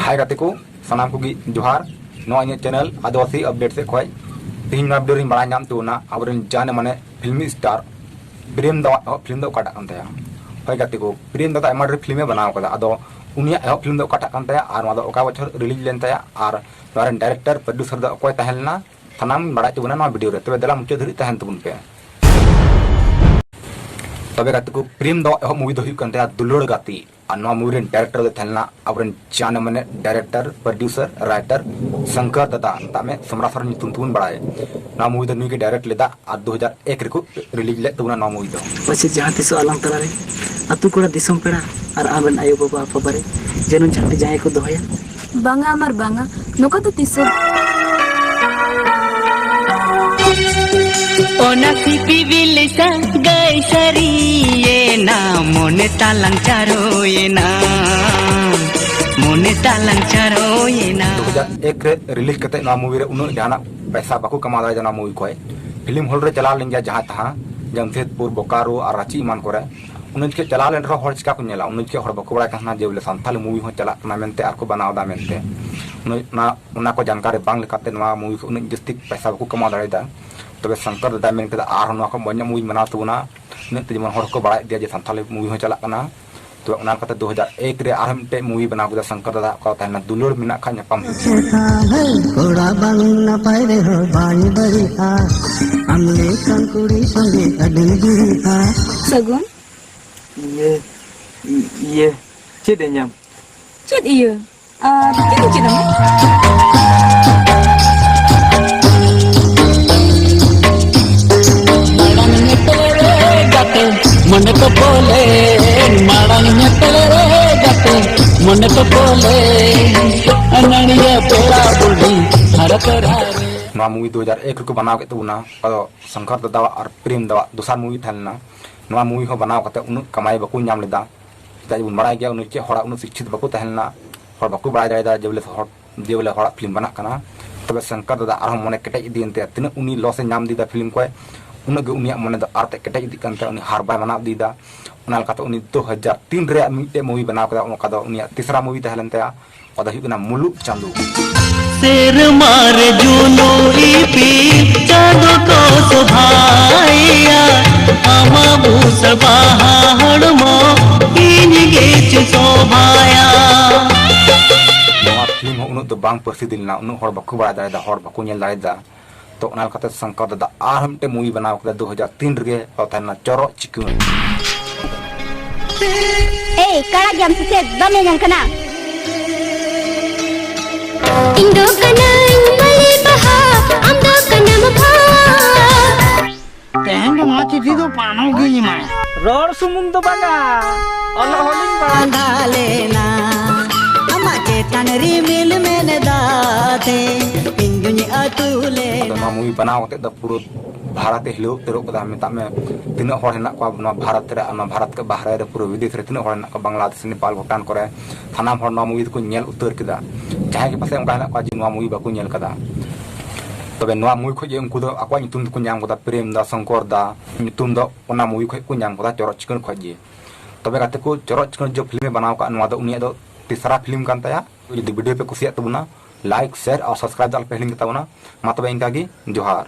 हाय गाते को सनाम को जोहार नो इन चैनल आदिवासी अपडेट से खोज तीन वीडियो बड़ा नाम तोना अब जाने माने फिल्मी स्टार प्रेम दावा फिल्म दो काटा कांते हाय गाते को प्रेम दादा एमा फिल्म बनाव कदा अदो उनिया एहो फिल्म दो काटा कांते आर मादो ओका बछर रिलीज लेन ताया आर नोरन डायरेक्टर प्रोड्यूसर दो कोय तहलना सनाम बड़ा तबना नो वीडियो रे तबे दला मुचे धरि तहन तबुन पे तबे गाते को प्रेम दो एहो मूवी दो हुई कांते दुलोड़ गाती अन्ना मूवी डायरेक्टर दो थलना अब जाने माने डायरेक्टर प्रोड्यूसर राइटर शंकर दादा तामे समरासर तुन बड़ाए ना मूवी दो नुई के डायरेक्ट लेदा आ 2001 रे को रिलीज ले तबना ना मूवी दो पछे जहां तिस आलम तला रे अतु कोड़ा दिसम पेड़ा और आबन आयो बाबा पबारे जनुन छाटे जाय को दोया बांगा अमर बांगा नोका तो तिस ओना सिपी बिलिसा गई सरी ये ना मोने तालंग चारो ये ना मोने तालंग चारो ये ना 2001 रे रिलीज करते ना मूवी रे उन जाना पैसा बाको कमा दाय जना मूवी कोय फिल्म हॉल रे चला लेंगे जहां तहां जमशेदपुर बोकारो और रांची मान करे उन के चला लेन रो हर चिका को नेला उन के हर बको बड़ा कहना जे बोले संथाल मूवी हो चला ना मेनते आर को बनाव दा मेनते उना को जानकारी बांग लेकाते नवा मूवी उन जस्ती पैसा बाको कमा दाय दा तबे शंकर दादा मेन के आर नो को बन्या मूवी बना तबना ने जमन हर को बड़ा दिया जे संथाल मूवी हो चला कना तो उना कते 2001 रे आर हमटे मूवी बना को शंकर दादा को तहना दुलोड़ मिना खा नपम कोड़ा बांग ना पाए रे हो बानी बरिहा हमले कंकुड़ी संगे अडन गुरिहा सगुन ये चेद nyam चेद इयो चेद चेद मन तो बोले माड़ंग तेरे गाते मन तो बोले अननिया पेड़ा बुढ़ी हर करारे नवा मूवी 2001 को बनाव के तबना अदो शंकर दादा और प्रेम दादा दूसरा मूवी थलना नवा मूवी हो बनाव कते उन कमाई बको नाम लेदा ताई बुन बड़ा गया उन के हड़ा उन शिक्षित बको तहलना हर बको बड़ा दादा जेबले हड़ा फिल्म बना कना तबे शंकर दादा आर मने केटे इदिनते तिन उनी लॉस नाम दीदा फिल्म को उनगे उनिया मने द आरते केटे इदि कांते उनी हार बाय मना दीदा उनाल काते उनी 2003 रे मिटे मूवी बनाव कदा उनका दो उनिया तीसरा मूवी तहलनते अदा हुकना मुलुक चांदू शेर मारे जुनो इपी चांदो को सुभाया आमा भूसर बाहड़मो इनगे चोभाया नवा फिल्म उन तो बांग परसी दिलना उन हर बको बड़ा दादा हर बको नेल दादा तो उनाल काते शंकर दादा आर हमटे मूवी बनाव कदा 2003 रे अथना चरो चिकुन ए कड़ा जम से दमे जंकना इंदो कना मले बहा अंदो कना मफा तेहंग माची थी तो पानो की मा रोड सुमुंग तो बागा अल्लाह होलिंग बांधा लेना अमा चेतन री मिल में दाते इंजुनी अतुले नवा मूवी बनाव कते द पूरा भारत हिलो तेरो कदा मेता में तीन हर हेना को भारत रे भारत के बाहर रे पूरा विदेश रे तीन हर हेना को बांग्लादेश नेपाल भूटान करे थाना हर नवा मूवी को नेल उतर केदा जहां के पासे उनका हेना को जी नवा मूवी बाको नेल कदा तबे नवा मूवी को जे उनको दो akwa नितुम को नाम कदा प्रेम दा शंकर दा नितुम दो ओना मूवी को नाम कदा चरो चिकन खोजे तबे गाते को चरो चिकन जो फिल्म बनाव का नवा दो उनिया दो तीसरा फिल्म कान ताया यदि वीडियो पे कुसिया तबना लाइक शेयर और सब्सक्राइब दाल पहले बताओ ना मा तबे इनका की जोहार।